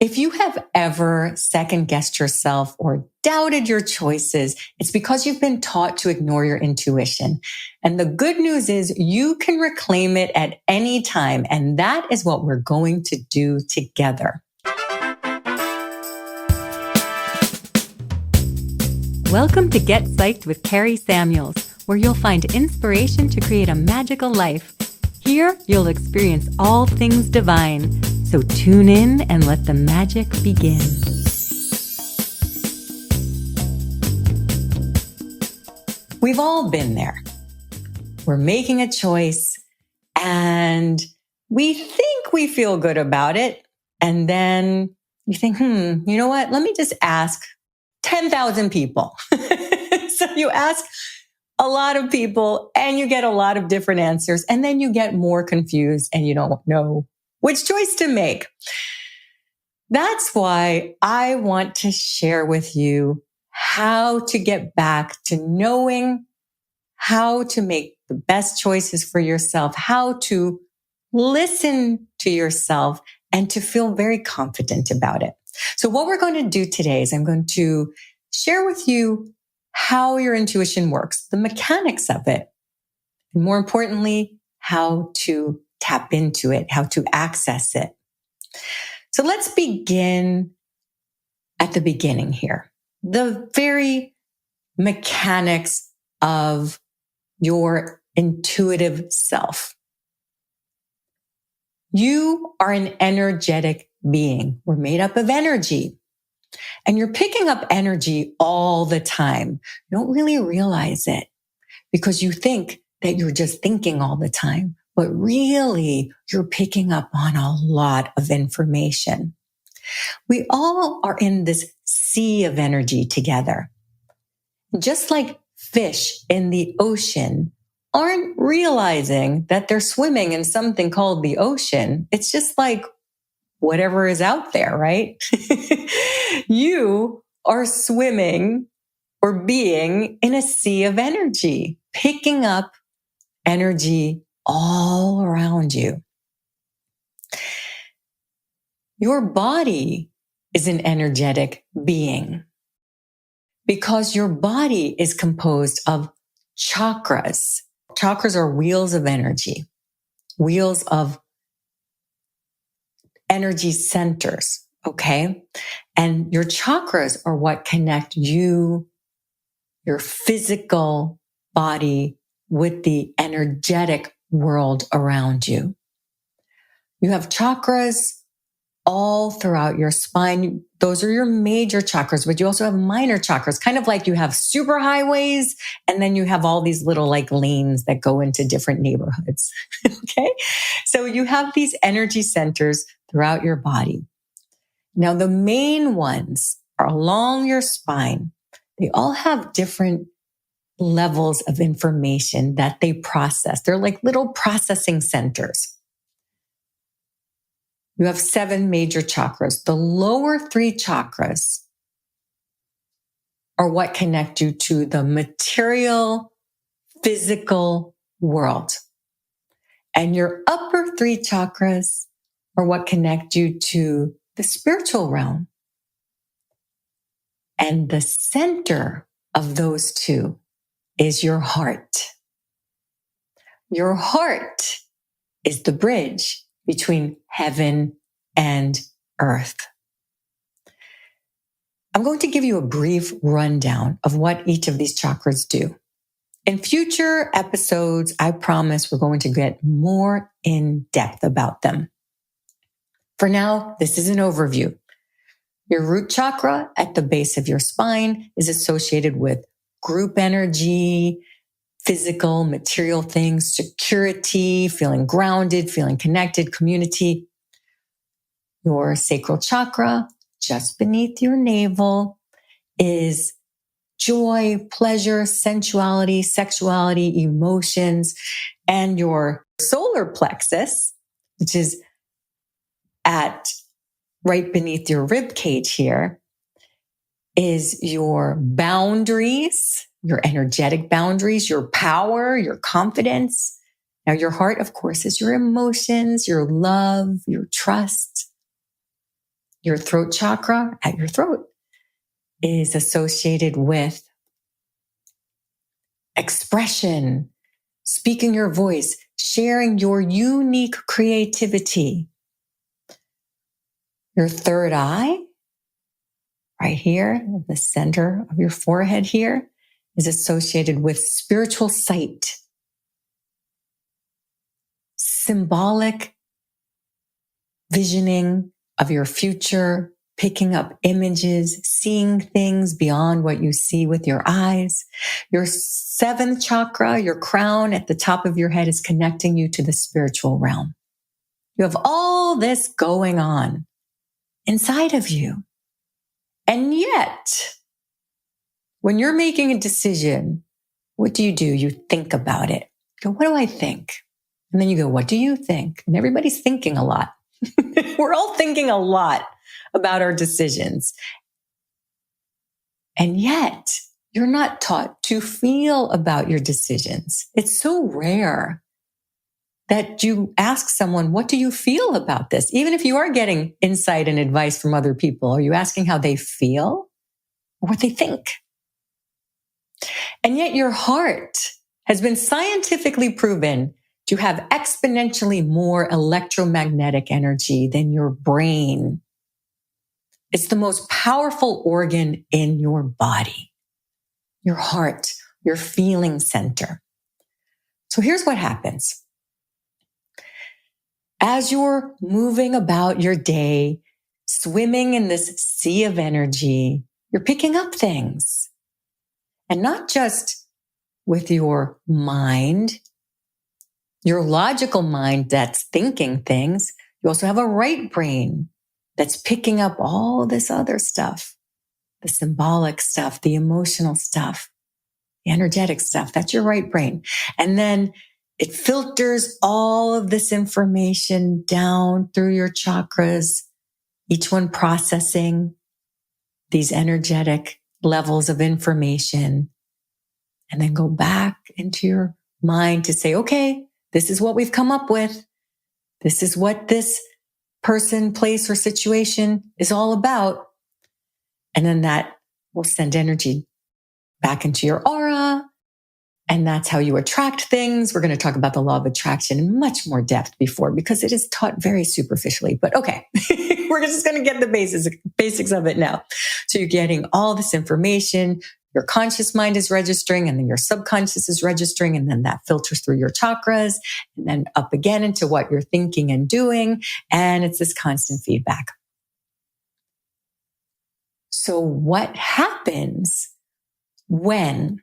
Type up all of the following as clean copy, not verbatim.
If you have ever second-guessed yourself or doubted your choices, it's because you've been taught to ignore your intuition. And the good news is you can reclaim it at any time, and that is what we're going to do together. Welcome to Get Psyched with Kari Samuels, where you'll find inspiration to create a magical life. Here, you'll experience all things divine. So tune in and let the magic begin. We've all been there. We're making a choice and we think we feel good about it. And then you think, you know what? Let me just ask 10,000 people. So you ask a lot of people and you get a lot of different answers. And then you get more confused and you don't know which choice to make. That's why I want to share with you how to get back to knowing how to make the best choices for yourself, how to listen to yourself, and to feel very confident about it. So what we're going to do today is I'm going to share with you how your intuition works, the mechanics of it, and more importantly, how to tap into it, how to access it. So let's begin at the beginning here. The very mechanics of your intuitive self. You are an energetic being. We're made up of energy. And you're picking up energy all the time. You don't really realize it because you think that you're just thinking all the time. But really, you're picking up on a lot of information. We all are in this sea of energy together. Just like fish in the ocean aren't realizing that they're swimming in something called the ocean. It's just like whatever is out there, right? You are swimming or being in a sea of energy, picking up energy all around you. Your body is an energetic being because your body is composed of chakras. Chakras are wheels of energy, wheels of energy centers, okay? And your chakras are what connect you, your physical body, with the energetic world around you. You have chakras all throughout your spine. Those are your major chakras, but you also have minor chakras, kind of like you have super highways, and then you have all these little like lanes that go into different neighborhoods. Okay. So you have these energy centers throughout your body. Now, the main ones are along your spine. They all have different levels of information that they process. They're like little processing centers. You have 7 major chakras. The lower 3 chakras are what connect you to the material, physical world. And your upper 3 chakras are what connect you to the spiritual realm. And the center of those two is your heart. Your heart is the bridge between heaven and earth. I'm going to give you a brief rundown of what each of these chakras do. In future episodes, I promise we're going to get more in depth about them. For now, this is an overview. Your root chakra at the base of your spine is associated with group energy, physical, material things, security, feeling grounded, feeling connected, community. Your sacral chakra, just beneath your navel, is joy, pleasure, sensuality, sexuality, emotions. And your solar plexus, which is at right beneath your rib cage here, is your boundaries, your energetic boundaries, your power, your confidence. Now, your heart, of course, is your emotions, your love, your trust. Your throat chakra at your throat is associated with expression, speaking your voice, sharing your unique creativity. Your third eye, right here in the center of your forehead here, is associated with spiritual sight, symbolic visioning of your future, picking up images, seeing things beyond what you see with your eyes. Your seventh chakra, your crown at the top of your head, is connecting you to the spiritual realm. You have all this going on inside of you. And yet, when you're making a decision, what do? You think about it. You go, what do I think? And then you go, what do you think? And everybody's thinking a lot. We're all thinking a lot about our decisions. And yet, you're not taught to feel about your decisions. It's so rare that you ask someone, what do you feel about this? Even if you are getting insight and advice from other people, are you asking how they feel or what they think? And yet your heart has been scientifically proven to have exponentially more electromagnetic energy than your brain. It's the most powerful organ in your body, your heart, your feeling center. So here's what happens. As you're moving about your day, swimming in this sea of energy, you're picking up things. And not just with your mind, your logical mind that's thinking things. You also have a right brain that's picking up all this other stuff, the symbolic stuff, the emotional stuff, the energetic stuff. That's your right brain. And then it filters all of this information down through your chakras, each one processing these energetic levels of information, and then go back into your mind to say, okay, this is what we've come up with. This is what this person, place, or situation is all about. And then that will send energy back into your aura. And that's how you attract things. We're going to talk about the law of attraction in much more depth before, because it is taught very superficially. But okay, we're just going to get the basics of it now. So you're getting all this information. Your conscious mind is registering, and then your subconscious is registering, and then that filters through your chakras and then up again into what you're thinking and doing. And it's this constant feedback. So what happens when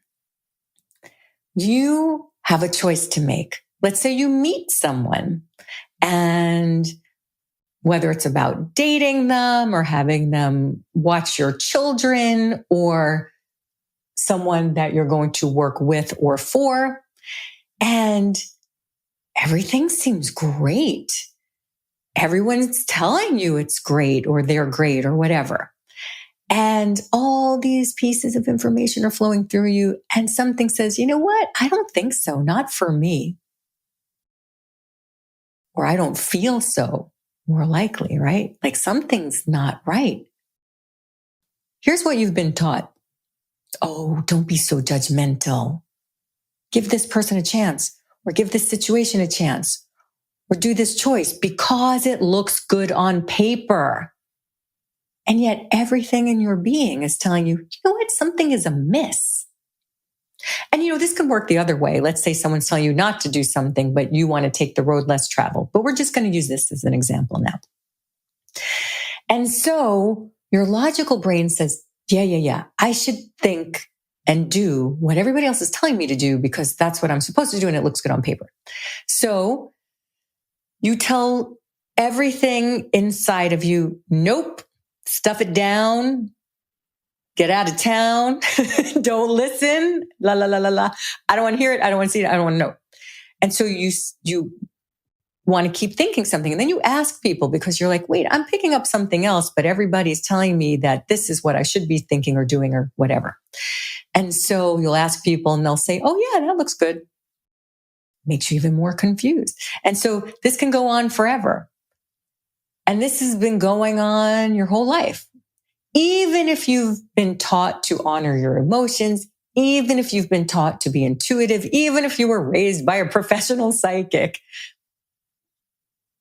you have a choice to make? Let's say you meet someone, and whether it's about dating them or having them watch your children, or someone that you're going to work with or for, and everything seems great. Everyone's telling you it's great, or they're great, or whatever. And all these pieces of information are flowing through you, and something says, you know what? I don't think so. Not for me. Or I don't feel so, more likely, right? Like something's not right. Here's what you've been taught. Oh, don't be so judgmental. Give this person a chance, or give this situation a chance, or do this choice because it looks good on paper. And yet everything in your being is telling you, you know what? Something is amiss. And this could work the other way. Let's say someone's telling you not to do something, but you want to take the road less traveled. But we're just going to use this as an example now. And so your logical brain says, yeah, I should think and do what everybody else is telling me to do because that's what I'm supposed to do and it looks good on paper. So you tell everything inside of you, nope, stuff it down, get out of town, don't listen, la, la, la, la, la. I don't want to hear it. I don't want to see it. I don't want to know. And so you want to keep thinking something. And then you ask people because you're like, wait, I'm picking up something else, but everybody's telling me that this is what I should be thinking or doing or whatever. And so you'll ask people and they'll say, oh yeah, that looks good. Makes you even more confused. And so this can go on forever. And this has been going on your whole life. Even if you've been taught to honor your emotions, even if you've been taught to be intuitive, even if you were raised by a professional psychic,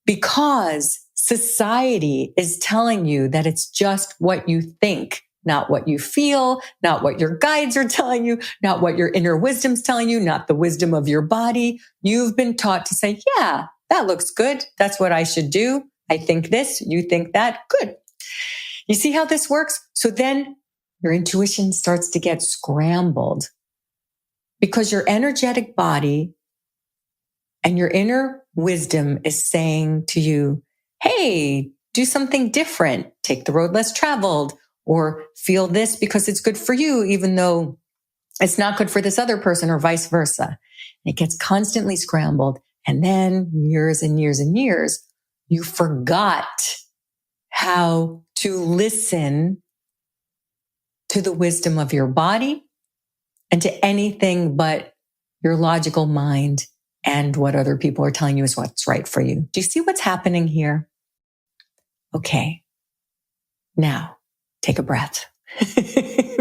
because society is telling you that it's just what you think, not what you feel, not what your guides are telling you, not what your inner wisdom's telling you, not the wisdom of your body. You've been taught to say, yeah, that looks good. That's what I should do. I think this, you think that, good. You see how this works? So then your intuition starts to get scrambled because your energetic body and your inner wisdom is saying to you, hey, do something different. Take the road less traveled, or feel this because it's good for you, even though it's not good for this other person, or vice versa. It gets constantly scrambled. And then years and years and years, you forgot how to listen to the wisdom of your body and to anything but your logical mind and what other people are telling you is what's right for you. Do you see what's happening here? Okay. Now, take a breath.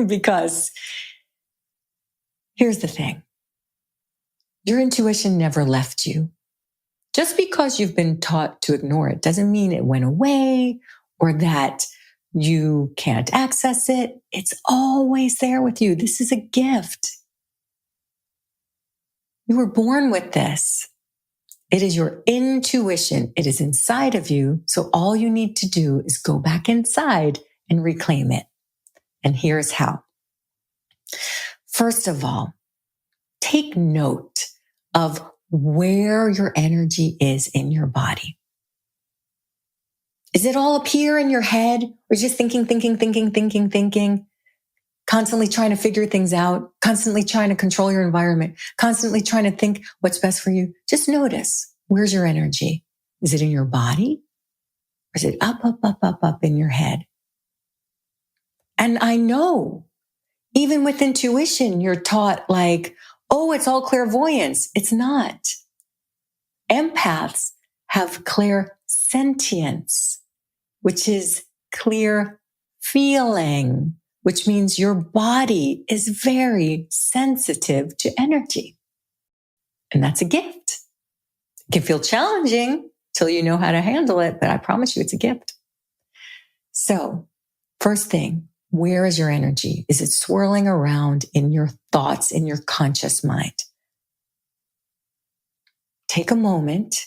Because here's the thing. Your intuition never left you. Just because you've been taught to ignore it doesn't mean it went away or that you can't access it. It's always there with you. This is a gift. You were born with this. It is your intuition. It is inside of you. So all you need to do is go back inside and reclaim it. And here's how. First of all, take note of where your energy is in your body. Is it all up here in your head? Or just thinking, constantly trying to figure things out, constantly trying to control your environment, constantly trying to think what's best for you? Just notice, where's your energy? Is it in your body? Or is it up in your head? And I know, even with intuition, you're taught like, oh, it's all clairvoyance. It's not. Empaths have clairsentience, which is clear feeling, which means your body is very sensitive to energy. And that's a gift. It can feel challenging till you know how to handle it, but I promise you it's a gift. So, first thing, where is your energy? Is it swirling around in your thoughts, in your conscious mind? Take a moment.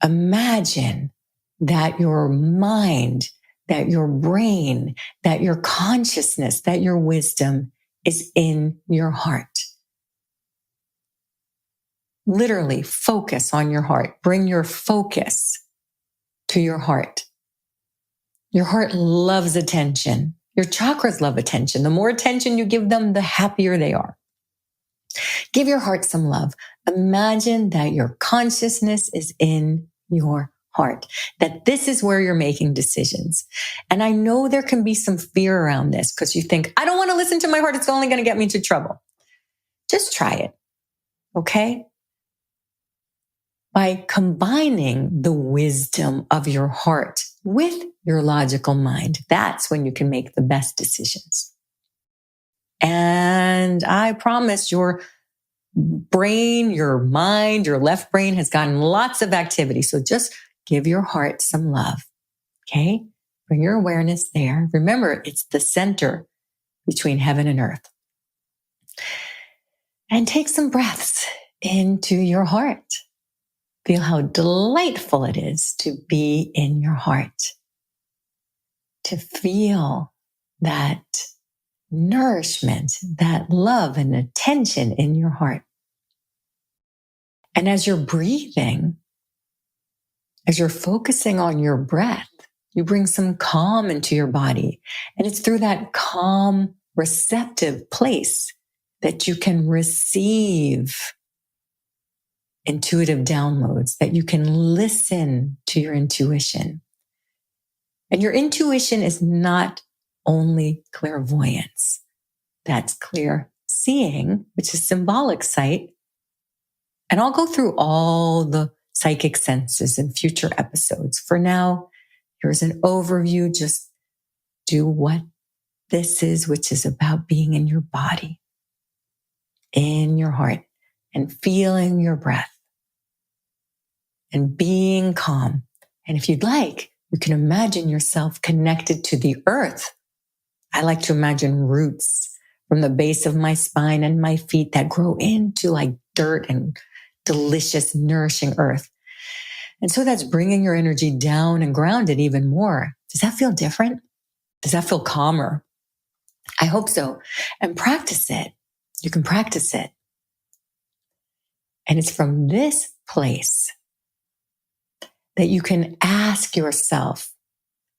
Imagine that your mind, that your brain, that your consciousness, that your wisdom is in your heart. Literally focus on your heart. Bring your focus to your heart. Your heart loves attention. Your chakras love attention. The more attention you give them, the happier they are. Give your heart some love. Imagine that your consciousness is in your heart, that this is where you're making decisions. And I know there can be some fear around this because you think, I don't want to listen to my heart. It's only going to get me into trouble. Just try it. Okay? By combining the wisdom of your heart with your logical mind, that's when you can make the best decisions. And I promise your brain, your mind, your left brain has gotten lots of activity. So just give your heart some love. Okay? Bring your awareness there. Remember, it's the center between heaven and earth. And take some breaths into your heart. Feel how delightful it is to be in your heart. To feel that nourishment, that love and attention in your heart. And as you're breathing, as you're focusing on your breath, you bring some calm into your body. And it's through that calm, receptive place that you can receive intuitive downloads, that you can listen to your intuition. And your intuition is not only clairvoyance. That's clear seeing, which is symbolic sight. And I'll go through all the psychic senses in future episodes. For now, here's an overview. Just do what this is, which is about being in your body, in your heart, and feeling your breath and being calm. And if you'd like, you can imagine yourself connected to the earth. I like to imagine roots from the base of my spine and my feet that grow into like dirt and delicious, nourishing earth. And so that's bringing your energy down and grounded even more. Does that feel different? Does that feel calmer? I hope so. And practice it. You can practice it. And it's from this place that you can ask yourself,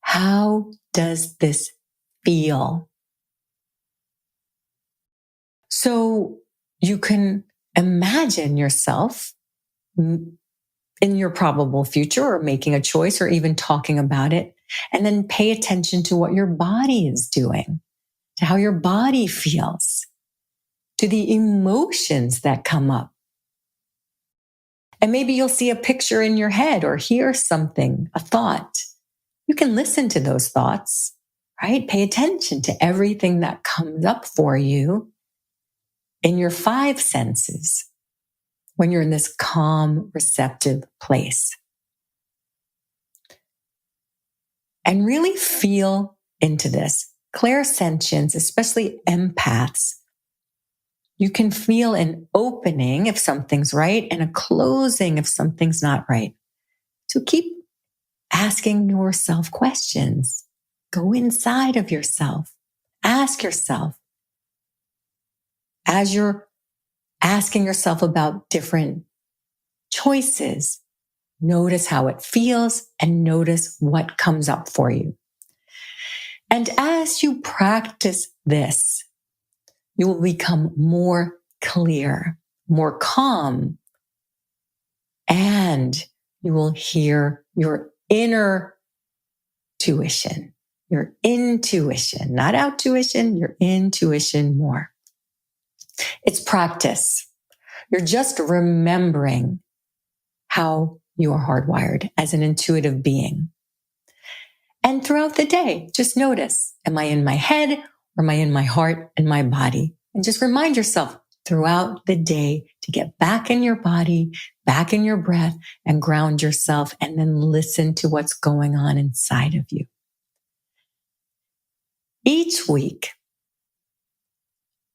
how does this feel? So you can imagine yourself in your probable future or making a choice or even talking about it, and then pay attention to what your body is doing, to how your body feels, to the emotions that come up. And maybe you'll see a picture in your head or hear something, a thought. You can listen to those thoughts, right? Pay attention to everything that comes up for you in your 5 senses when you're in this calm, receptive place. And really feel into this. Clairsentience, especially empaths, you can feel an opening if something's right and a closing if something's not right. So keep asking yourself questions. Go inside of yourself. Ask yourself. As you're asking yourself about different choices, notice how it feels and notice what comes up for you. And as you practice this, you will become more clear, more calm, and you will hear your inner tuition, your intuition, not outtuition, your intuition more. It's practice. You're just remembering how you are hardwired as an intuitive being. And throughout the day, just notice, am I in my head or am I in my heart and my body? And just remind yourself throughout the day to get back in your body, back in your breath, and ground yourself, and then listen to what's going on inside of you. Each week,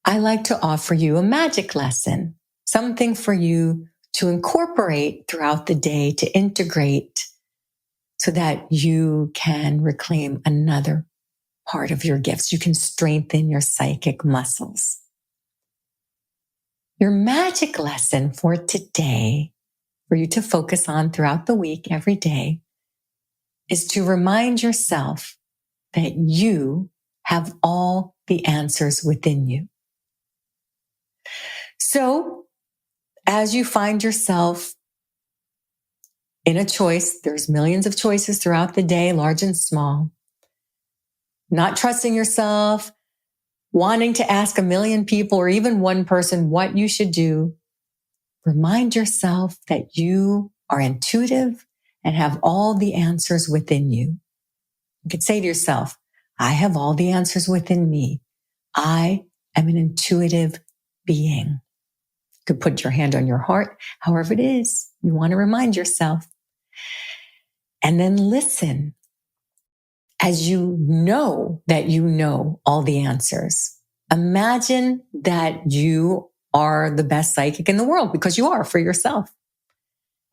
I like to offer you a magic lesson, something for you to incorporate throughout the day, to integrate so that you can reclaim another part of your gifts. You can strengthen your psychic muscles. Your magic lesson for today, for you to focus on throughout the week, every day, is to remind yourself that you have all the answers within you. So, as you find yourself in a choice, there's millions of choices throughout the day, large and small. Not trusting yourself, wanting to ask a million people or even one person what you should do, remind yourself that you are intuitive and have all the answers within you. You could say to yourself, I have all the answers within me. I am an intuitive being. You could put your hand on your heart, however it is you want to remind yourself. And then listen as you know that you know all the answers. Imagine that you are the best psychic in the world, because you are for yourself.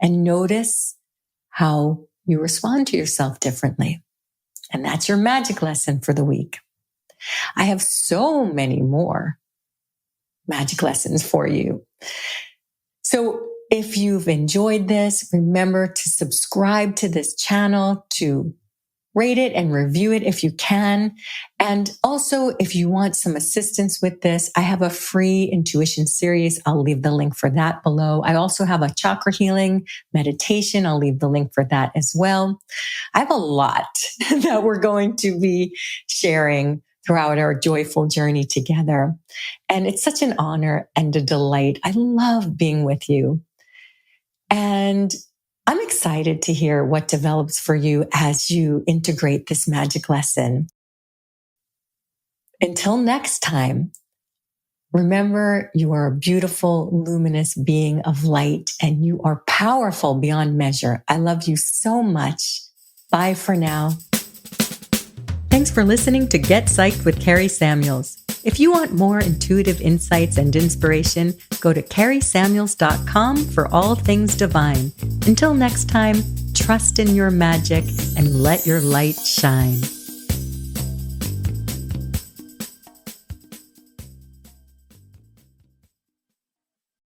And notice how you respond to yourself differently. And that's your magic lesson for the week. I have so many more magic lessons for you. So if you've enjoyed this, remember to subscribe to this channel, to rate it and review it if you can. And also, if you want some assistance with this, I have a free intuition series. I'll leave the link for that below. I also have a chakra healing meditation. I'll leave the link for that as well. I have a lot that we're going to be sharing throughout our joyful journey together. And it's such an honor and a delight. I love being with you. And I'm excited to hear what develops for you as you integrate this magic lesson. Until next time, remember you are a beautiful, luminous being of light, and you are powerful beyond measure. I love you so much. Bye for now. Thanks for listening to Get Psyched with Kari Samuels. If you want more intuitive insights and inspiration, go to KariSamuels.com for all things divine. Until next time, trust in your magic and let your light shine.